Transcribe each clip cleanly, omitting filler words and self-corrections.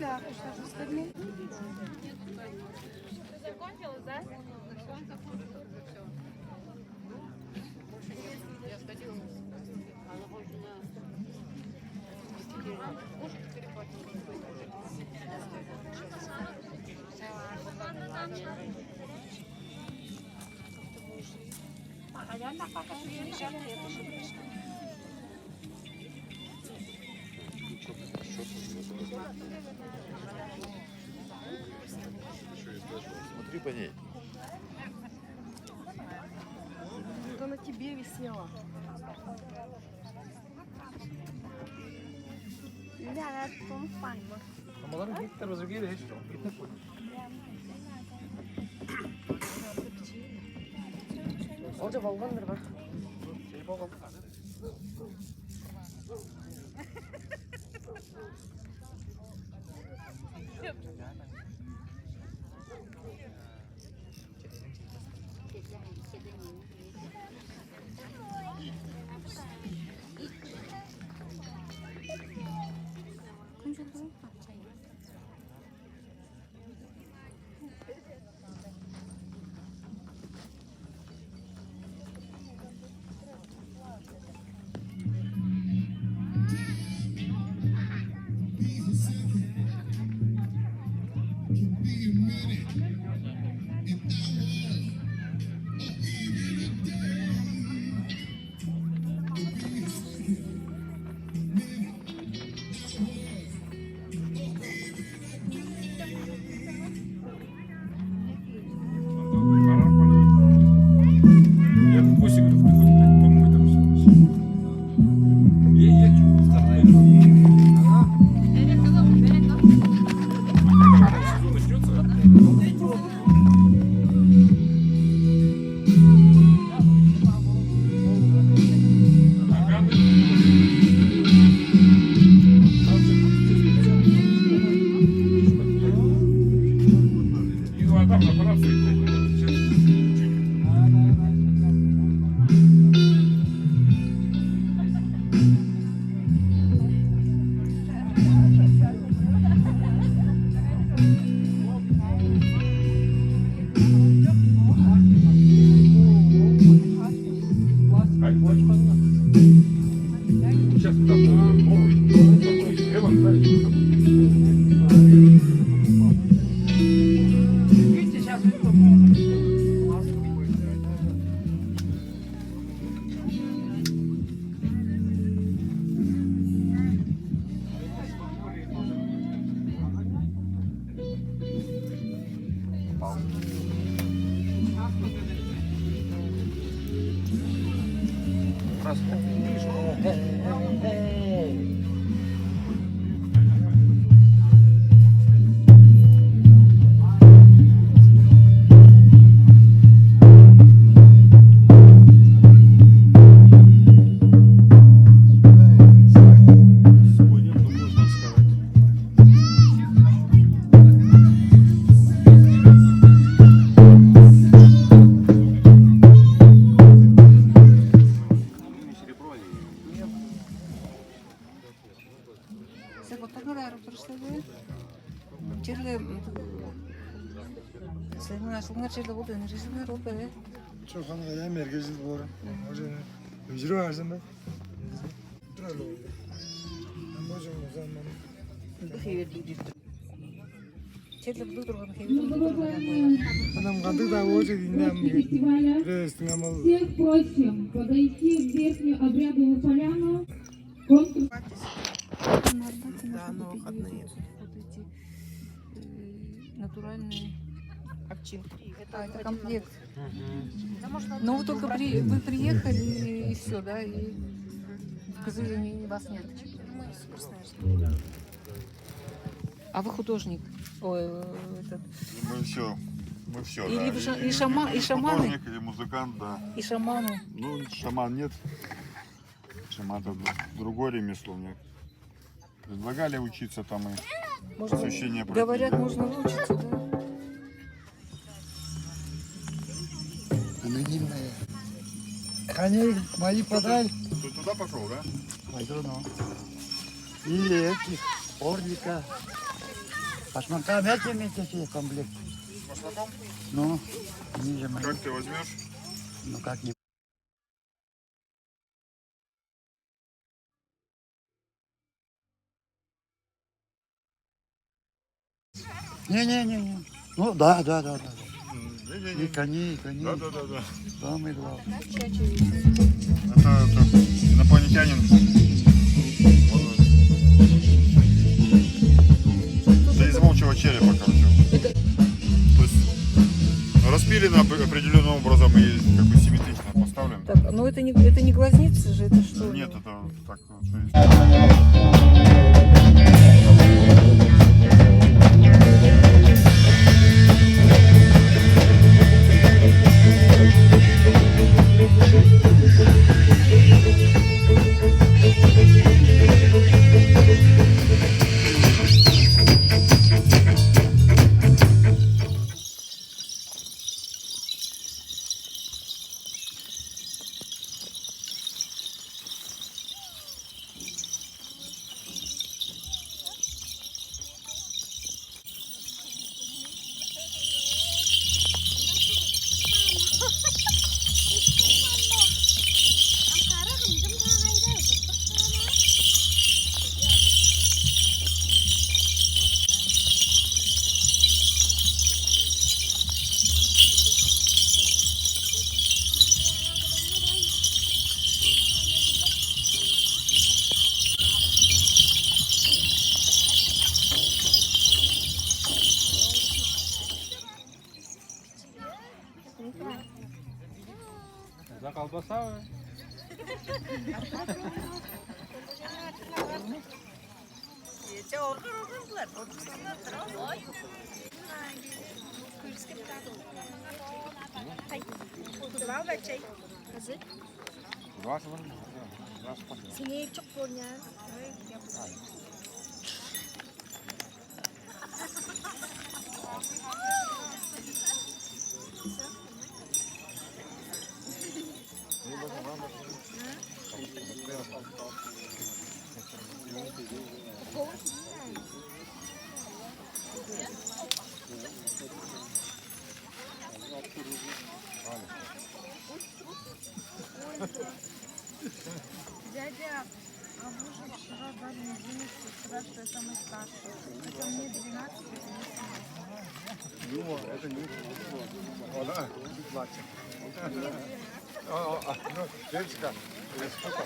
Да, что же остальные? Закончилось, да? Смотри по ней. Это на тебе висела. Amaların git de rozgir hiç yok. Gitme koy. Olca balgandır bak. Şey bakalım. Çok hanım merkezi doğru. Hocam hücre varsın ben. Duralım. Hocam o zaman. Adam kadın da hoca dinlem. Restin ama. Всех просим подойти в верхнюю обрядовую поляну. Конкурс. Да, на выходные. Вот эти натуральные овчинки. Это комплект. Но вы только вы приехали и все, да, и в Кызыле вас нет. А вы художник? Ой, этот. Мы все, Или да. и шаманы? Художник, или музыкант, да. И шаманы. Ну, шаман нет. Шаман это другое ремесло мне. Предлагали учиться там и посвящение пройти. Говорят, можно выучиться, да? Анонимная. Коней мои подали. Ты туда пошел, да? Пойду, ну. И эти. Орлика. Башмака вместе комплект. Башмаком? Ну, ниже моей. Как ты возьмешь? Ну как не. Не. Ну да. Не-не-не. И кони. Да. Самое главное. Это инопланетянин. Да из волчьего черепа, короче. То есть распилено определенным образом и как бы симметрично поставлен. Так, ну это не глазница же, это что? Нет, это так вот, что есть. За колбаса. Sini cukurnya. Дядя, а вы же вчера дали мне денег, вчера, что я самый старший. Хотя мне 12, Ну, это не вода, плачет. Ну, девочка, сколько?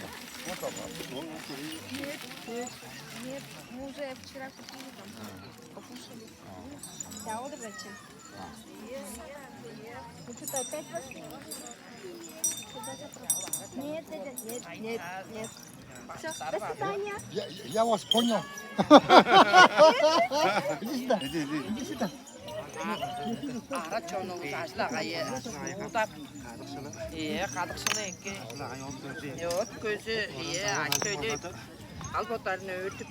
Нет, мы уже вчера купили там, покушали. Да, вот зачем? Вы что-то опять пошли? Нет. Все, до свидания. Я вас понял. Иди сюда. Araç onu taşlağayı udap. Kadıkşılı ekki. Yok gözü aç öyle. Albotarını örtüp.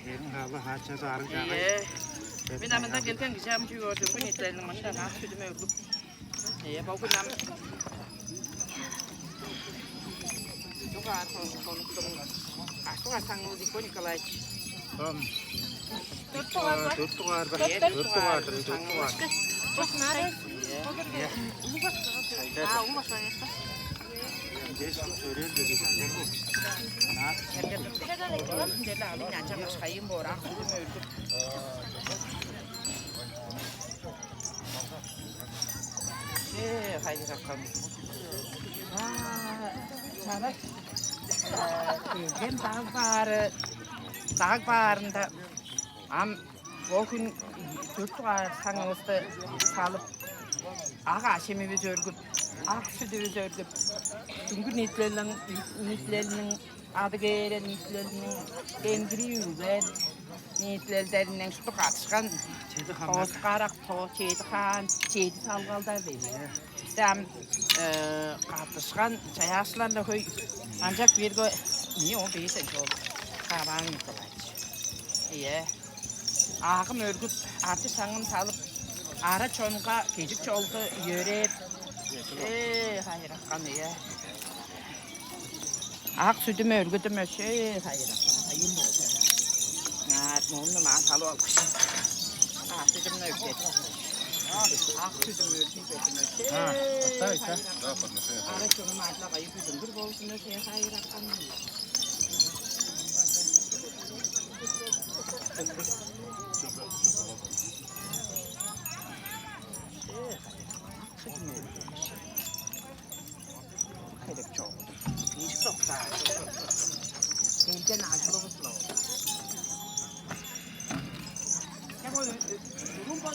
Ben amında gelken gideceğim gördüm. Bu netlerin manında nasıl sütümü öldüm. Bakın nam. Çok ağır konuştum. Çok ağır sanırım di koni kalay. Tuttuğar. Посмотри. Haydi bakalım. Geldim dağ bağrında o gün Türkler sanımızda salıp ağa aşımımız örgüp, ağ sütümüz örgüp, çünkü nitlerinin adı gelen nitlerinin engri yürüyen nitlerlerinden sütü katışkan toz qarak, toz çeydi xan, çeydi salgalda veriyor. Tam katışkan çayaslarla koy ancak bir go niye o beysen çok kavan Nikolaç. İyi. Ağım örgüp artı sangım salıp ara çonga gecik çoldu yörep. Hayır akkan iyi. Ağ sütümü örgütüm hayır akkan. Hayır oldu. 먹는 맛 살로 하고 싶어. 아, 좀 넓게. 아, 좀 넓게. 아, 있다, 있다. 아래 쪽은 맞다가 이거 좀 들고 오시는 새 사이라 하는. 그렇죠. 이 식사. 이제 나중에 먹을까? 해보는 누군 봐.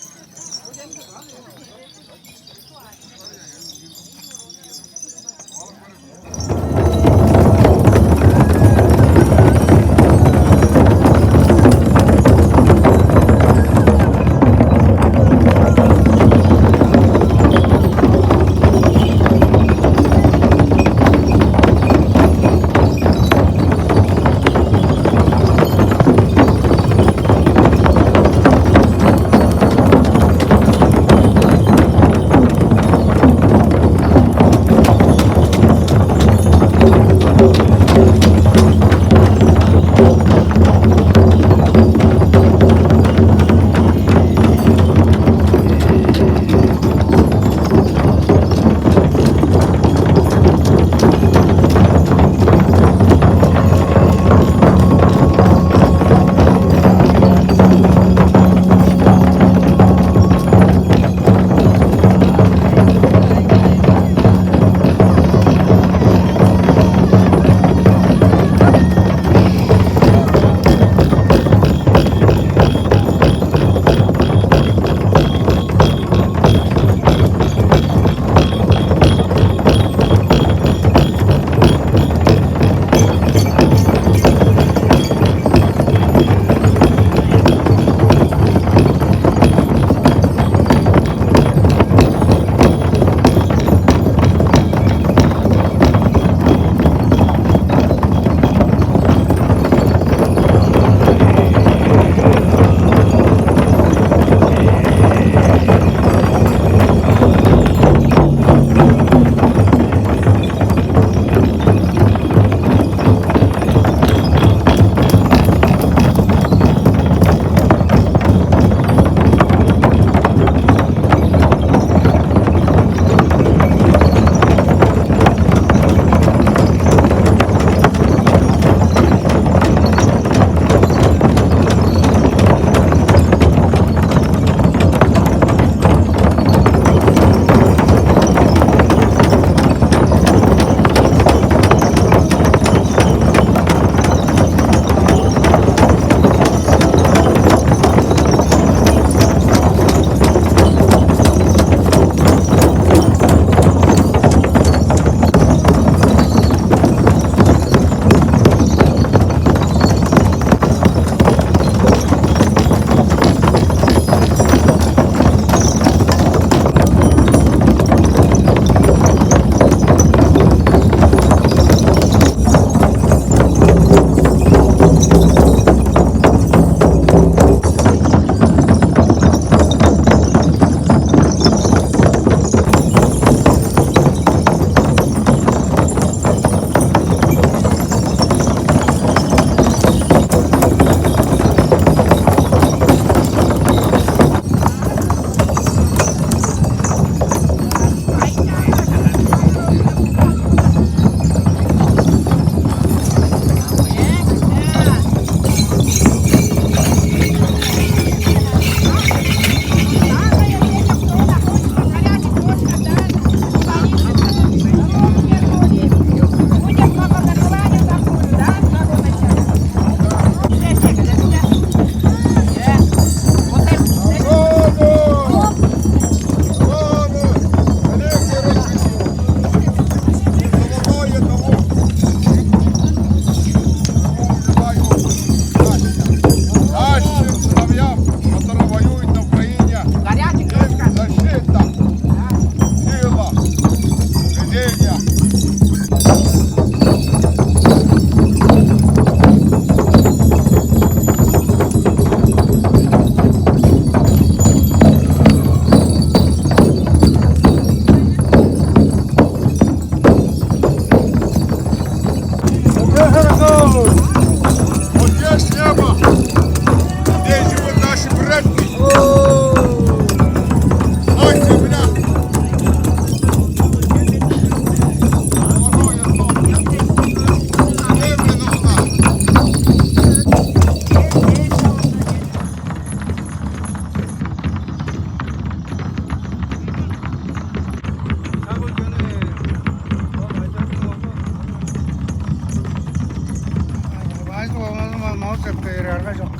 Kırarga yok.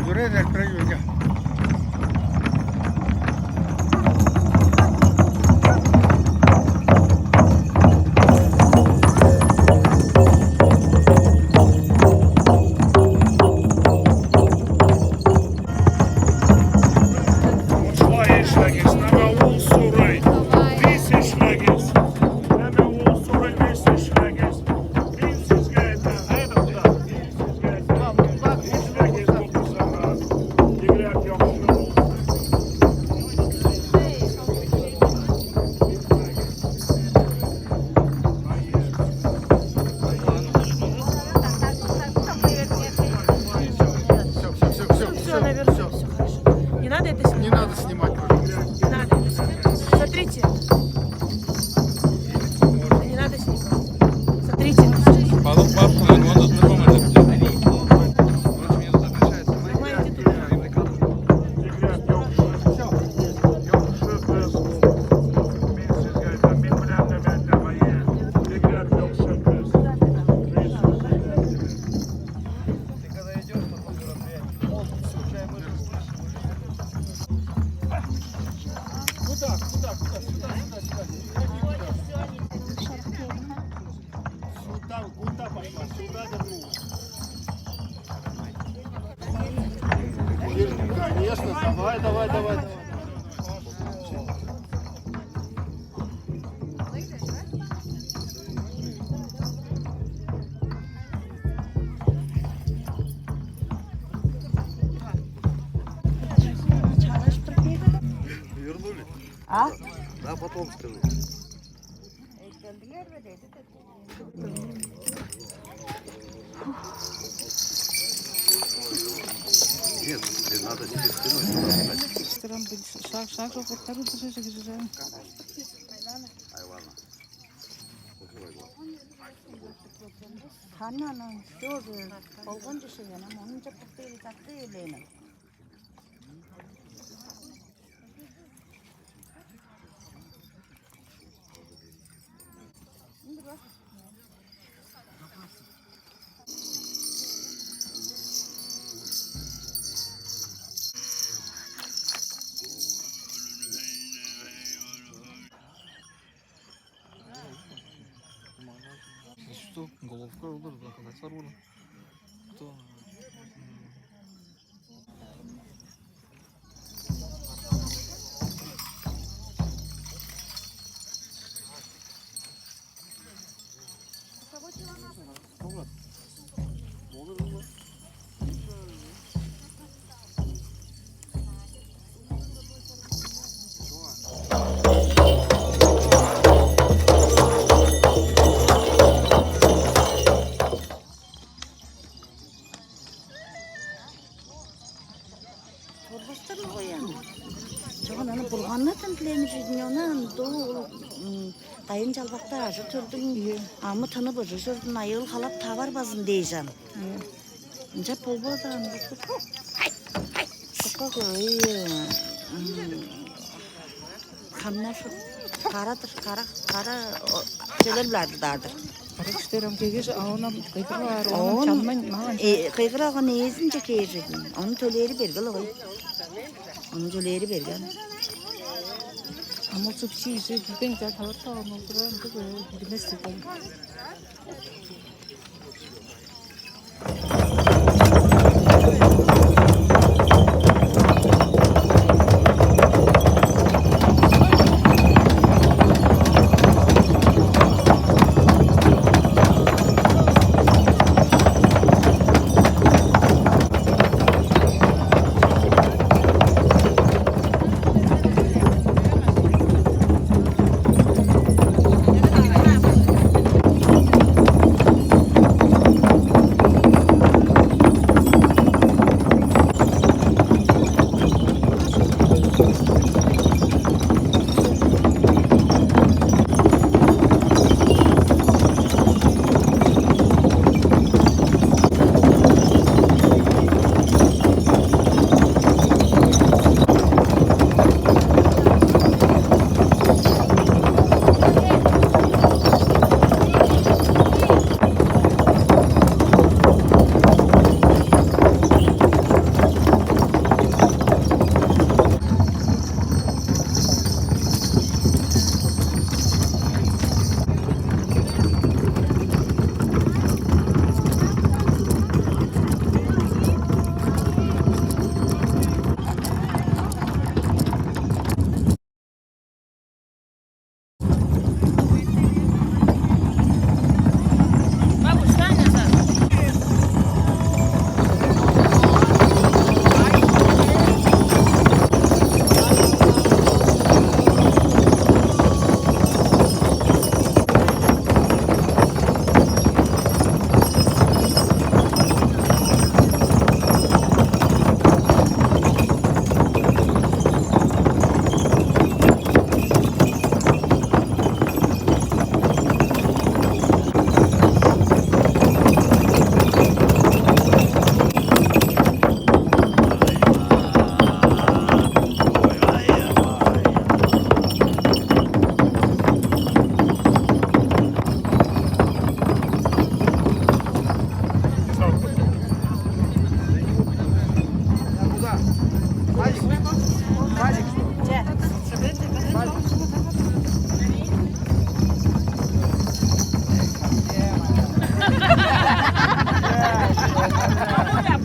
Yürüyerek bir yürüge. Не надо это снимать? Не надо снимать, пожалуйста. Не надо это снимать. Смотрите. Не надо снимать. Смотрите. Balık bakmayın, onu tutamadım. Конечно, давай, давай, давай. Вернули? А? Да, потом скажу. Нет, надо тебе спиной. Hananın şöyle olgunca şey yani onun çapıkları taktı elene. Что, головка olur, arkadaşlar olur. Кто? Torbastırı koyan. Çoğun onu bulganlatın dilemiş dünyanın doğu dayın çalbakta acı türdün. Amı tanı bıcı sürdün ayıl halap tavar bazın diyeceğim. Önce pol bozan. Şaka koyu. Kanma şu. Karadır, kara şeyler bilardı dardır. Karıştırım kegece ağınam kıygırar, Onun- ağınam çalmayın mağan. Kıygırağı neyizince keyirredin. Onun töleri bergel oy. Onun töleri bergel. Ama çok şey ben de hatta onu duran da bilmesi de. Оля,